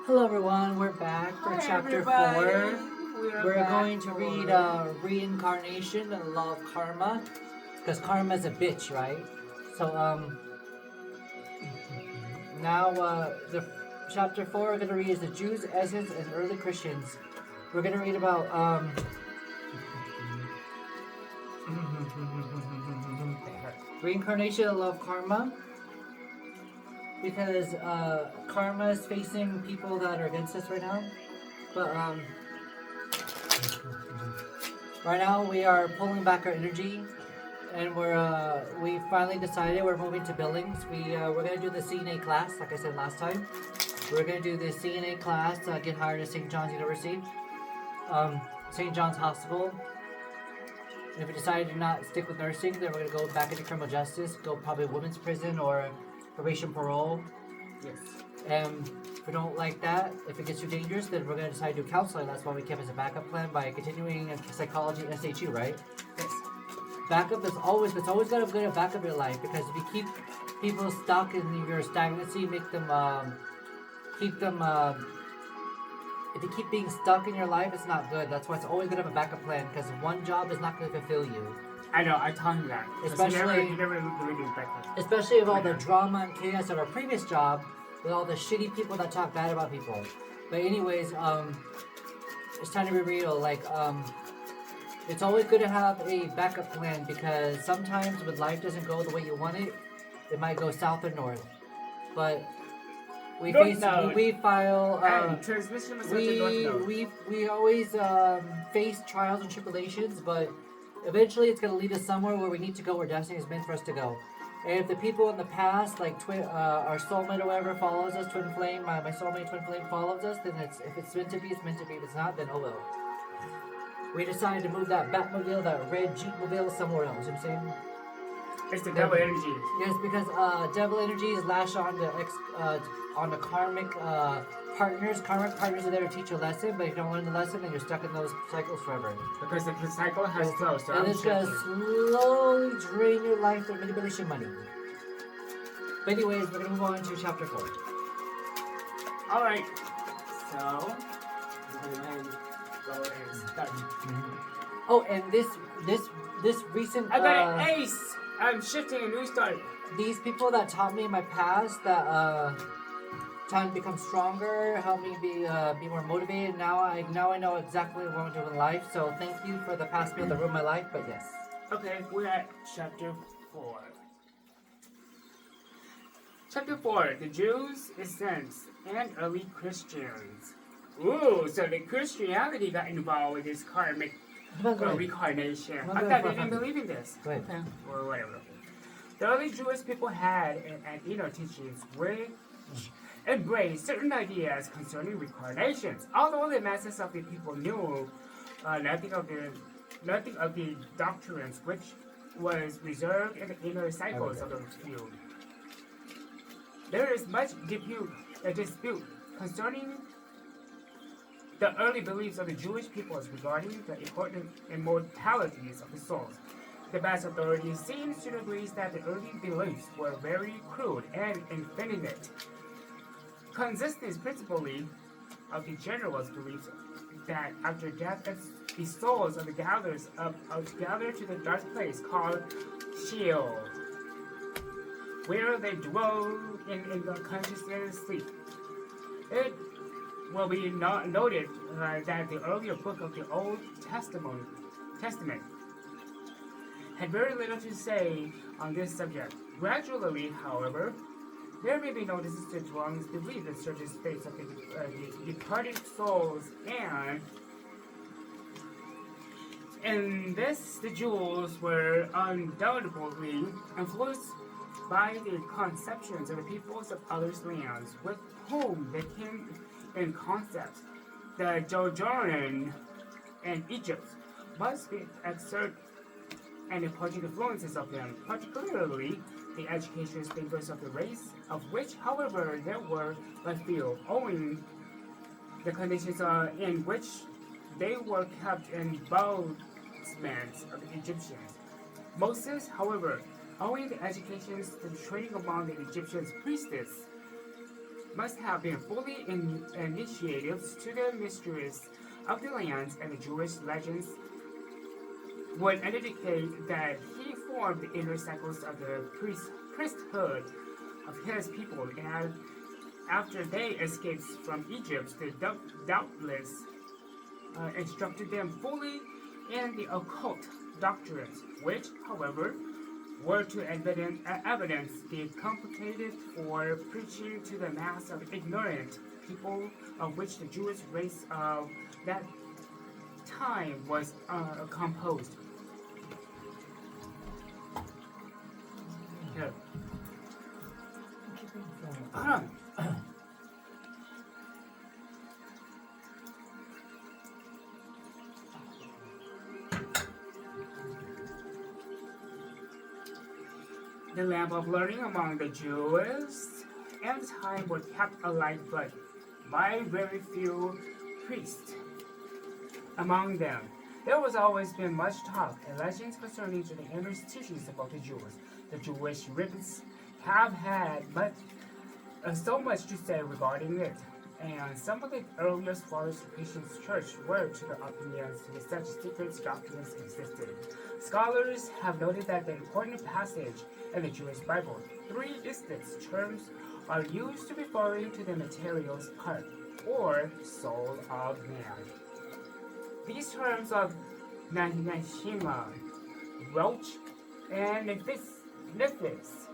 Hello everyone, we're back for Hi, chapter everybody. 4. We're going to read Reincarnation and the Law of Karma. Because karma is a bitch, right? So, now, the chapter 4 we're going to read is the Jews, Essenes, and early Christians. We're going to read about, Reincarnation and the Law of Karma. Because karma is facing people that are against us right now. But right now we are pulling back our energy, and we finally decided we're moving to Billings. We're gonna do the CNA class, like I said last time. We're gonna do the CNA class, get hired at St. John's University, St. John's Hospital. And if we decide to not stick with nursing, then we're gonna go back into criminal justice, go probably women's prison or probation parole. Yes. And if we don't like that, if it gets too dangerous, then we're going to decide to do counseling. That's why we kept as a backup plan by continuing in psychology and SHU, right? Yes. Backup it's always got to be a backup in your life, because if you keep people stuck in your stagnancy, make them, if you keep being stuck in your life, it's not good. That's why it's always going to have a backup plan, because one job is not going to fulfill you. I know, I told you that. Especially, you never believe in backup. Especially with all the drama and chaos of our previous job, with all the shitty people that talk bad about people. But anyways, it's time to be real. It's always good to have a backup plan, because sometimes when life doesn't go the way you want it, it might go south or north. But we always face trials and tribulations, but eventually it's going to lead us somewhere where we need to go, where destiny is meant for us to go. And if the people in the past, like our soulmate or whatever follows us, twin flame, my soulmate twin flame follows us, then if it's meant to be, it's meant to be. If it's not, then oh well. We decided to move that Batmobile, that red Jeepmobile, somewhere else. You know what I'm saying? It's the devil energy. Yes, because devil energies lash on the karmic partners. Karmic partners are there to teach you a lesson, but if you don't learn the lesson, then you're stuck in those cycles forever. Because the cycle has closed. And it's going to slowly drain your life and manipulate your money. But anyways, we're going to move on to chapter 4. Alright. So, we're going to go and start. Oh, and this recent... I got an ace! I'm shifting a new start. These people that taught me in my past that taught me to become stronger, helped me be more motivated. Now I know exactly what I'm doing in life. So thank you for the past people that ruined my life. But yes. Okay, we're at chapter 4. Chapter 4: The Jews, Essenes, and early Christians. Ooh, so the Christianity got involved with this karmic reincarnation. I thought they didn't believe in this. Right. Okay. Or whatever. The early Jewish people had an inner teachings which embraced certain ideas concerning reincarnations. Although the masses of the people knew nothing of the doctrines which was reserved in the inner cycles of the few. There is much dispute concerning the early beliefs of the Jewish peoples regarding the important immortalities of the souls. The vast authority seems to agree that the early beliefs were very crude and infinite, consisting principally of the general's beliefs that after death the souls of the gatherers are gathered to the dark place called Sheol, where they dwell in the consciousness sleep. It will be noted that the earlier book of the Old Testament had very little to say on this subject. Gradually, however, there may be notices that one's belief in certain states of the departed souls, and in this the Jews were undoubtedly influenced by the conceptions of the peoples of other lands with whom they came in concept. The Jordanian and Egypt must be exert and important influences of them, particularly the educational status of the race, of which, however, there were but few, owing the conditions in which they were kept in boundsmen of the Egyptians. Moses, however, owing the education and training among the Egyptian priestess, must have been fully initiated to the mysteries of the lands, and the Jewish legends would indicate that he formed the inner cycles of the priesthood of his people, and after they escaped from Egypt, they doubtless instructed them fully in the occult doctrines, which, however, were to evidence the complicated for preaching to the mass of ignorant people, of which the Jewish race of that time was composed. Here. The lamp of learning among the Jews and time were kept alight, but by very few priests. Among them, there was always been much talk and legends concerning the inner teachings about the Jews. The Jewish rabbis have had so much to say regarding it, and some of the earliest fathers of Christian church were to the opinions that such secret doctrines existed. Scholars have noted that the important passage in the Jewish Bible, 3 distinct terms are used to referring to the materials part or soul of man. These terms of Neshima, Roach, and Nefis,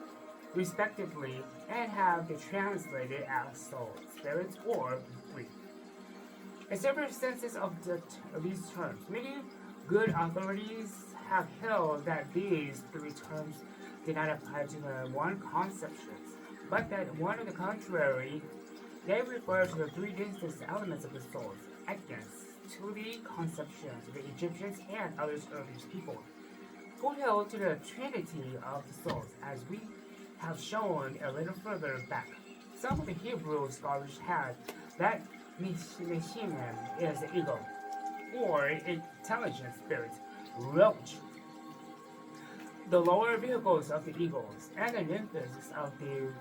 respectively, and have been translated as soul, spirit, or breath. In several senses of these terms, many good authorities have held that these 3 terms did not apply to the one conceptions, but that one on the contrary, they refer to the 3 distinct elements of the soul, against to the conceptions of the Egyptians and other earlier people, who held to the trinity of the souls, as we have shown a little further back. Some of the Hebrew scholars had that Neshima is the ego, or intelligent spirit, Roach, the lower vehicles of the eagles, and the nymphs of the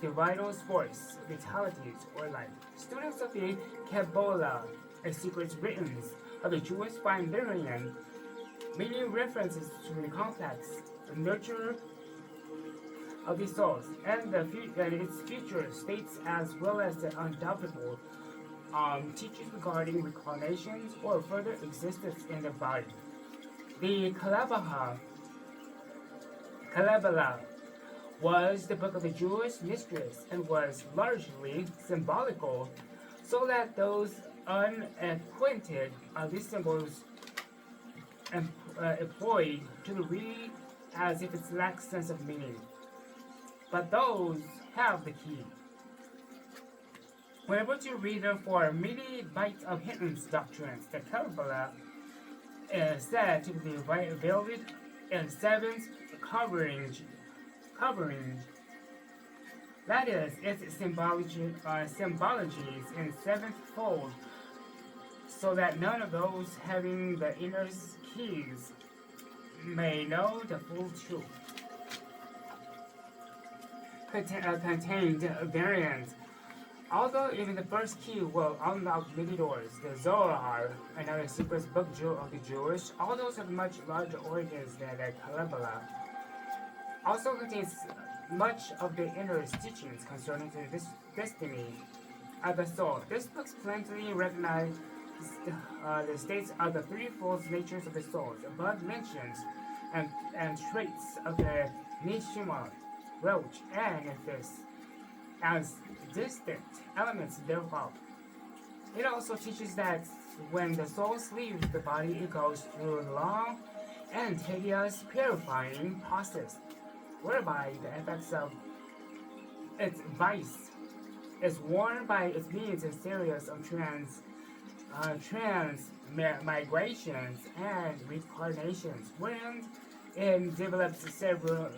vital force, vitalities, or life. Students of the Kabbalah and secret writings of the Jewish find therein many references to the complex nurture of the souls and its future states, as well as the undoubtable teachings regarding reincarnations or further existence in the body. The Kabbalah was the book of the Jewish mysteries and was largely symbolical, so that those unacquainted of these symbols employed to read as if it lacks sense of meaning. But those have the key. Whenever to read therefore many bites of hidden doctrines, the Kabbalah is said to be veiled in 7 coverings. That is, its symbologies in 7-fold, so that none of those having the inner keys may know the full truth. Contained variants. Although even the first key will unlock many doors, the Zohar, another secret book of the Jewish, although have much larger origins than the Kabbalah, also contains much of the inner teachings concerning the destiny of the soul. This book plainly recognizes the states of the threefold natures of the souls above mentioned and traits of the Neshima, Roach, and Nefis as distinct elements thereof. It also teaches that when the soul leaves the body, it goes through a long and tedious purifying process, whereby the effects of its vice is worn by its means a series of transmigrations and reincarnations, wherein it develops several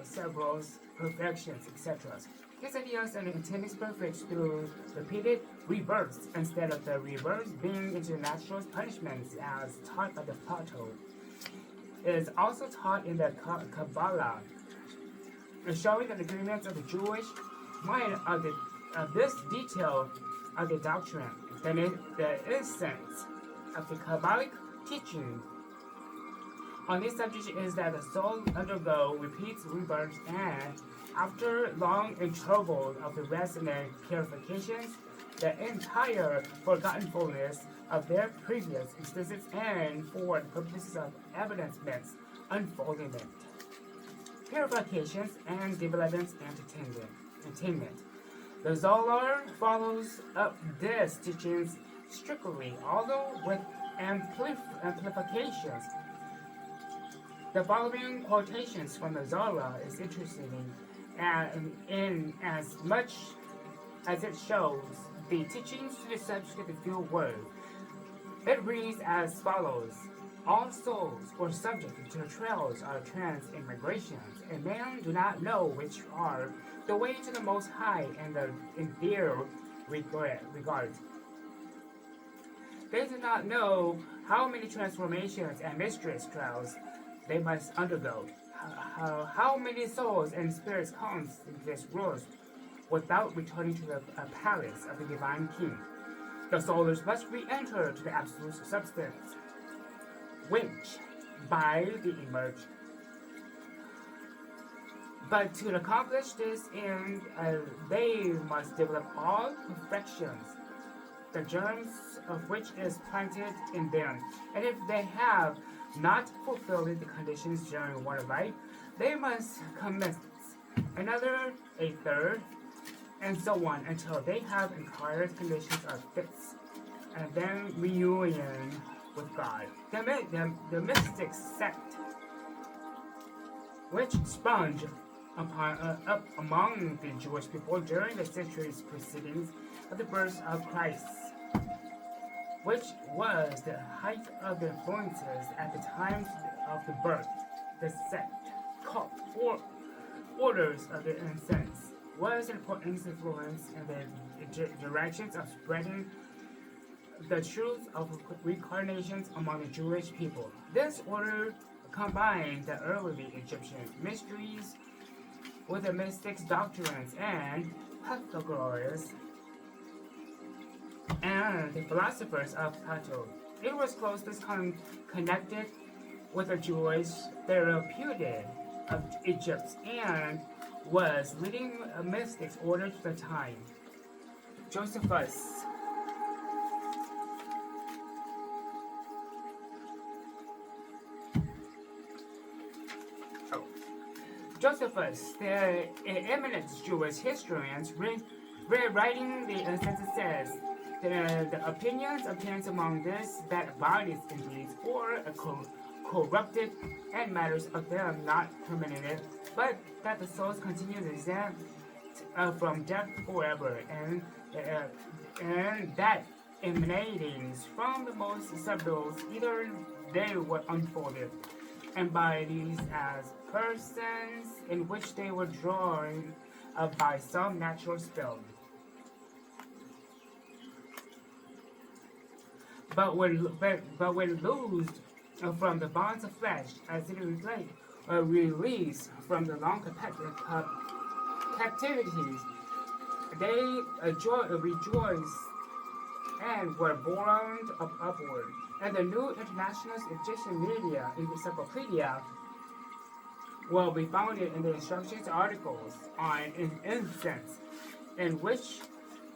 perfections, etc. His ideas and intent is perfect through repeated rebirths, instead of the rebirths being into natural punishments as taught by the Plato. It is also taught in the Kabbalah, showing the agreements of the Jewish mind of the this detail of the doctrine, the essence of the Kabbalic teaching on this subject is that the soul undergo repeats rebirths and, after long interval of the rest and purifications, the entire forgetfulness of their previous existence and for the purposes of evidencement, unfoldment, purifications, and development and attainment. The Zohar follows up these teachings strictly, although with amplifications. The following quotations from the Zohar is interesting in as much as it shows the teachings to the subject of the field word. It reads as follows: all souls were subject to trails of trans-immigrations, and men do not know which are the way to the Most High and in their regard. They do not know how many transformations and mysterious trials they must undergo, how many souls and spirits come into this world without returning to the palace of the divine king. The souls must re-enter to the absolute substance, which by the emerge. But to accomplish this end, they must develop all perfections, the germs of which is planted in them. And if they have not fulfilled the conditions during one life, they must commence another, a third, and so on until they have acquired conditions of fits, and then reunion with God. The mystic sect, which sprung up among the Jewish people during the centuries preceding the birth of Christ, which was the height of the influences at the time of the birth. The sect, called orders of the Essenes, was an important influence in the directions of spreading the truth of reincarnations among the Jewish people. This order combined the early Egyptian mysteries with the mystics' doctrines and Pythagoras and the philosophers of Plato. It was closely connected with the Jewish therapeutic of Egypt and was leading a mystics order to the time. Josephus. Josephus, the eminent Jewish historian, rewriting the Essenes says, the opinions obtained among this that bodies indeed or corrupted and matters of them not terminated, but that the souls continue exempt from death forever, and that emanating from the most subtle, either they were unfolded, and by these as persons in which they were drawn by some natural spell. But when loosed from the bonds of flesh, as it is released from the long captivities, they rejoiced and were borne upward. And the new International Egyptian Media Encyclopedia will be founded in the instructions articles on incense, in which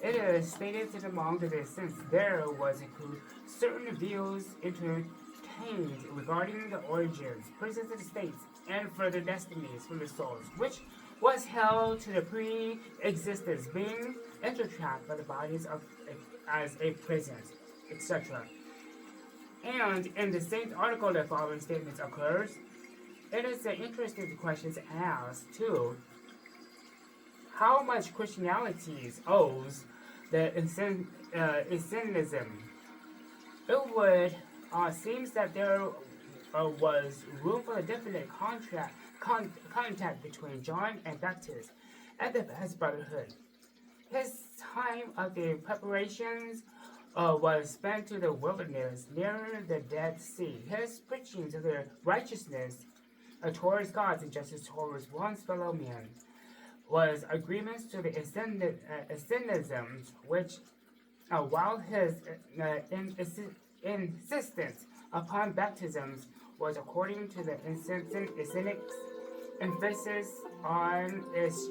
it is stated that among the incense there was included certain views entertained regarding the origins, presence of the states, and further destinies from the souls, which was held to the pre-existence being entrapped by the bodies of as a present, etc. And in the same article, the following statements occurs. It is an interesting question asked too. How much Christianity owes the Essenism? It would seems that there was room for a definite contact between John and Baptist and his brotherhood. His time of the preparations was spent to the wilderness near the Dead Sea. His preaching to the righteousness towards God and justice towards one's fellow man was agreements to the Essenes, which, while his insistence upon baptisms was according to the Essenic emphasis on illustration.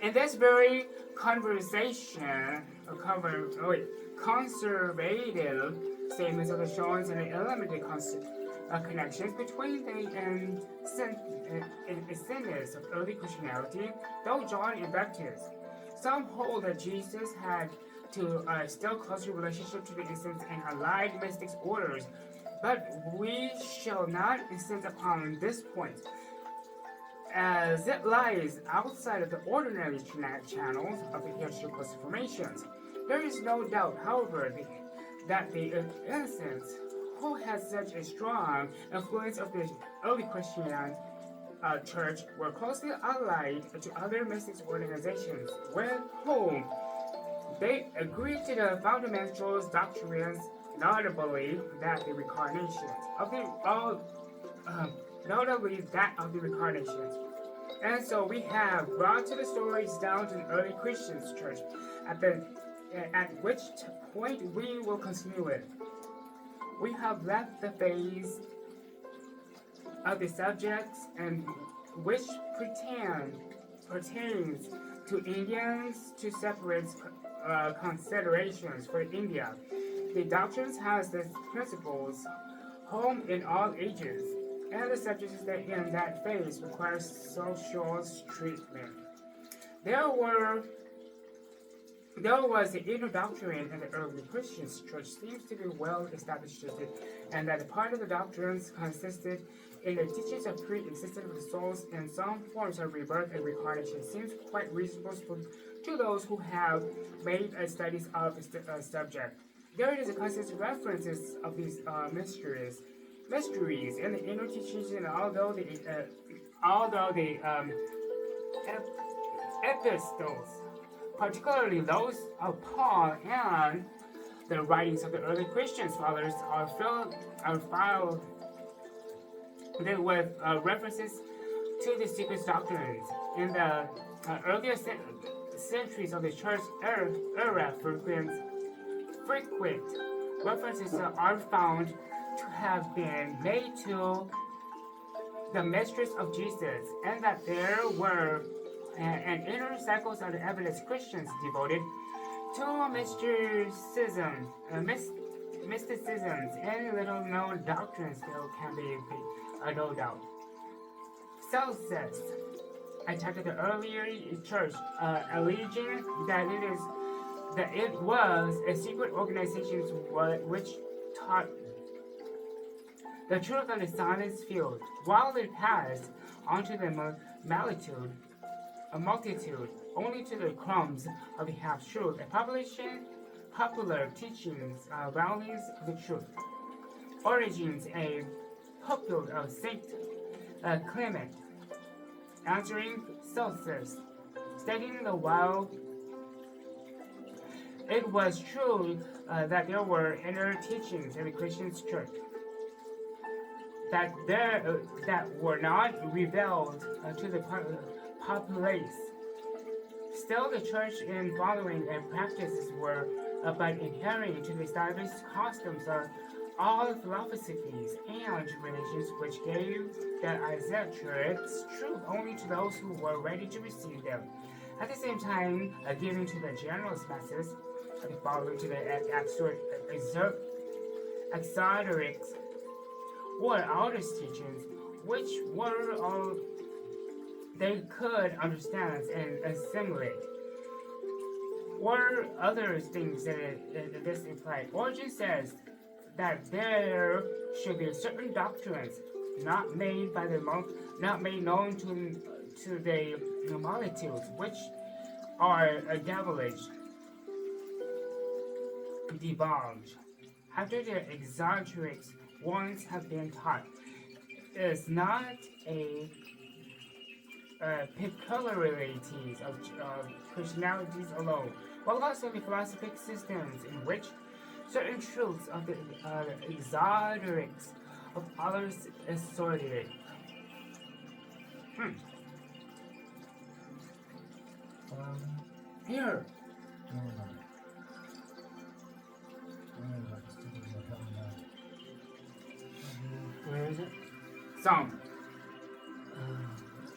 In this very conservative statements of the Shons and the limited connections between the Essenes of early Christianity, though John and Baptist. Some hold that Jesus had to still closer relationship to the Essenes and allied mystic orders, but we shall not insist upon this point, as it lies outside of the ordinary channels of the historical formations. There is no doubt, however, that the Essenes, who had such a strong influence of the early Christian church, were closely allied to other mystic organizations with whom they agreed to the fundamental doctrines, notably that of the Reincarnation. And so we have brought to the stories down to the early Christian church, at which point we will continue it. We have left the phase of the subjects and which pertains to Indians to separate considerations for India. The doctrines has the principles home in all ages, and the subjects that in that phase require social treatment. There was the inner doctrine in the early Christian church seems to be well established, and that part of the doctrines consisted in the teachings of pre-existence of the souls and some forms of rebirth and reincarnation seems quite reasonable to those who have made studies of the subject. There is a consistent references of these mysteries in the inner teachings, and although the epistles, particularly those of Paul and the writings of the early Christian fathers, are filed with references to the secret doctrines. In the earlier centuries of the church era, frequent references are found to have been made to the mysteries of Jesus, and that there were and inner cycles of the evidence Christians devoted to mysticisms and little known doctrines still can be no doubt. Celsus attacked the earlier church, alleging that it was a secret organization which taught the truth of the science field, while it passed on to the multitude only to the crumbs of the half-truth, and popular teachings, values of the truth. Origins, a pupil of Saint Clement, answering Celsus, stating that while it was true that there were inner teachings in the Christian church that were not revealed to the populace, still the church in following and practices were but adhering to the established customs of all philosophies and religions, which gave the esoterics truth only to those who were ready to receive them. At the same time, giving to the general masses, following to the exoterics or outer teachings, which were all they could understand and assimilate, or other things that this implied. Origin says that there should be certain doctrines not made known to the multitudes, which are devilish, divulged after the exoterics once have been taught. It is not a peculiarities of Christianities alone, but also the philosophic systems in which certain truths of the exoterics of others esoteric. Here. Where is it? Some.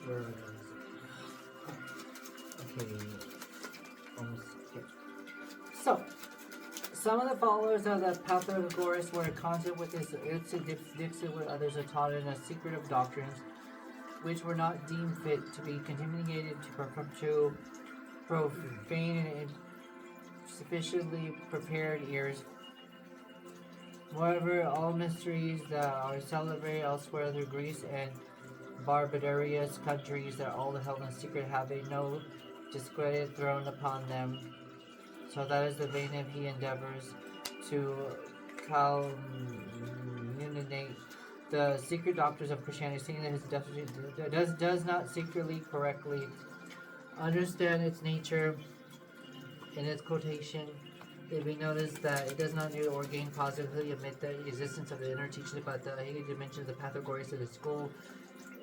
Where is it? Okay. Almost here. So, some of the followers of the Pythagoras were content with this Dixit with others are taught in a secret of doctrines which were not deemed fit to be communicated to profane and sufficiently prepared ears. Moreover, all mysteries that are celebrated elsewhere through Greece and barbarous countries that all held in secret have a no discredit thrown upon them. So that is the vein of he endeavors to calumniate the secret doctors of Christianity, seeing that his does not secretly correctly understand its nature in its quotation. It be noticed that it does not new or gain positively admit the existence of the inner teaching about the hidden dimension of the Pythagoras of the school,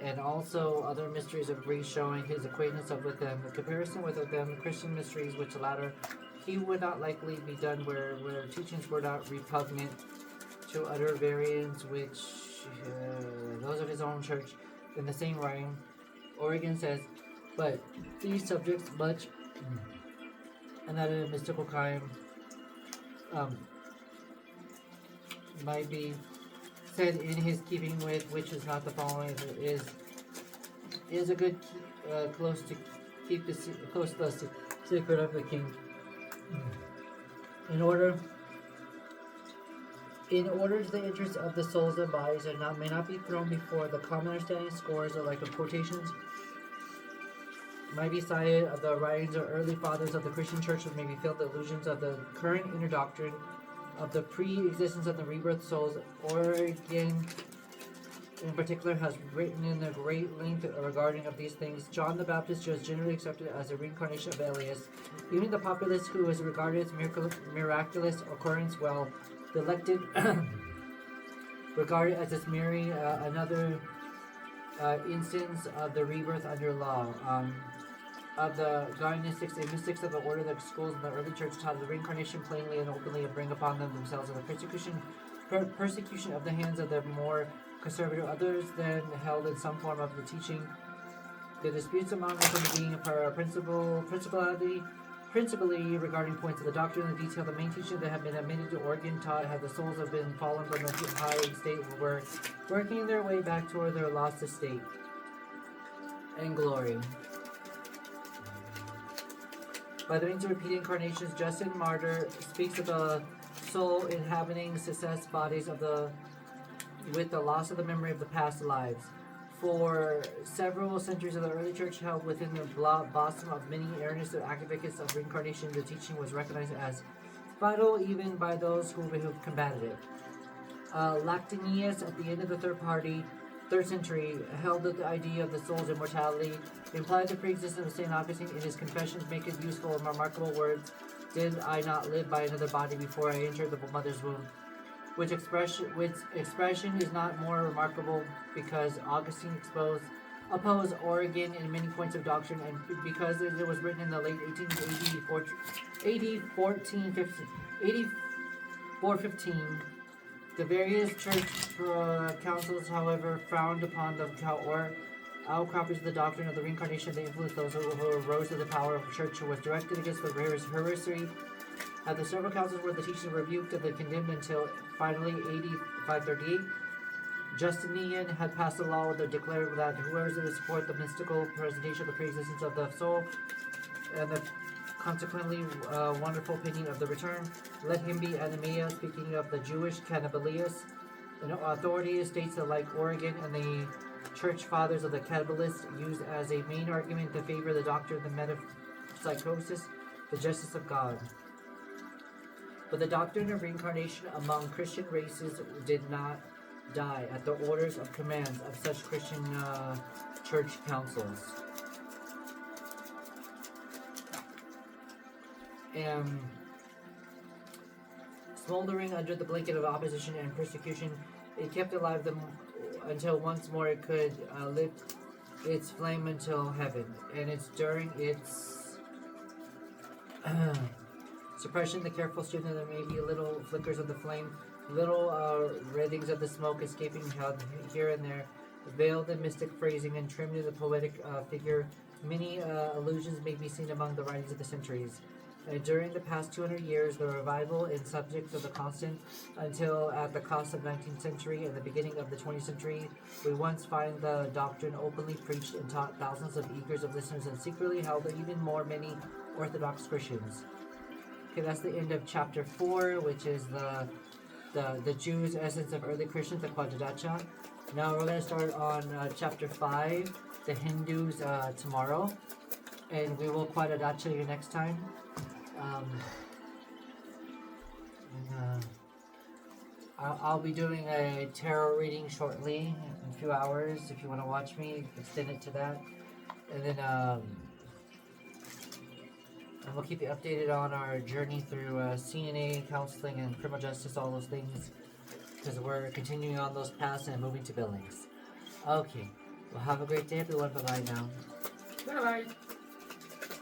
and also other mysteries of Greece, showing his acquaintance with them. In comparison with them, Christian mysteries, which the latter he would not likely be done where teachings were not repugnant to utter variants, which those of his own church. In the same writing, Origen says, but these subjects much, and that a mystical kind might be said in his keeping with, which is not the following, is a good close to keep the secret of the king. In order to the interest of the souls and bodies may not be thrown before the common understanding, scores or like of quotations might be cited of the writings of early fathers of the Christian church, which may be filled the illusions of the current inner doctrine of the pre-existence of the rebirth souls. Origen in particular has written in a great length regarding of these things. John the Baptist was generally accepted as a reincarnation of Elias. Even the populace, who was regarded as miraculous occurrence, while the elected regarded as this merely another instance of the rebirth under law. Of the Dionysics and mystics of the order of the schools in the early church taught the reincarnation plainly and openly, and bring upon themselves the persecution of the hands of the more conservative. Others then held in some form of the teaching. The disputes among them being principally regarding points of the doctrine and detail. The main teaching that have been admitted to Origen taught had the souls have been fallen from the high state, were working their way back toward their lost estate and glory. By the means of repeated incarnations, Justin Martyr speaks of the soul inhabiting success bodies with the loss of the memory of the past lives. For several centuries of the early church held within the bosom of many earnest advocates of reincarnation, the teaching was recognized as vital even by those who combated it. Lactanius, at the end of the third century, held that the idea of the soul's immortality implied the pre-existence of St. Augustine. In his Confessions make it useful and remarkable words, "Did I not live by another body before I entered the mother's womb?" Which expression is not more remarkable because Augustine opposed Origen in many points of doctrine, and because it was written in the late 415. The various church councils, however, frowned upon the outcroppings of the doctrine of the reincarnation. They influenced those who arose to the power of the church, who was directed against the heresy. At the several councils where the teachings were rebuked and condemned until finally 538, Justinian had passed a law that declared that whoever would support the mystical presentation of the pre-existence of the soul and the consequently wonderful opinion of the return, let him be anathema. Speaking of the Jewish Cannibalius, an authority states that like Origen and the church fathers of the Kabbalists used as a main argument to favor the doctrine of the metempsychosis, the justice of God. But the doctrine of reincarnation among Christian races did not die at the orders of commands of such Christian church councils. Smoldering under the blanket of opposition and persecution, it kept alive until once more it could lift its flame until heaven. And it's during its suppression, the careful student, there may be little flickers of the flame, little writhings of the smoke escaping here and there, veiled in mystic phrasing and trimmed in the poetic figure. Many allusions may be seen among the writings of the centuries. During the past 200 years, the revival in subjects of the constant, until at the cost of 19th century and the beginning of the 20th century, we once find the doctrine openly preached and taught thousands of eagers of listeners and secretly held even more many Orthodox Christians. Okay, that's the end of chapter 4, which is the Jews' essence of early Christians, the Quadradacha. Now we're going to start on chapter 5, the Hindus, tomorrow, and we will Quadradacha you next time. I'll be doing a tarot reading shortly, in a few hours. If you want to watch me, extend it to that. And then and we'll keep you updated on our journey through CNA, counseling, and criminal justice, all those things, because we're continuing on those paths and moving to Billings. Okay, well, have a great day, everyone. Bye-bye now. Bye-bye.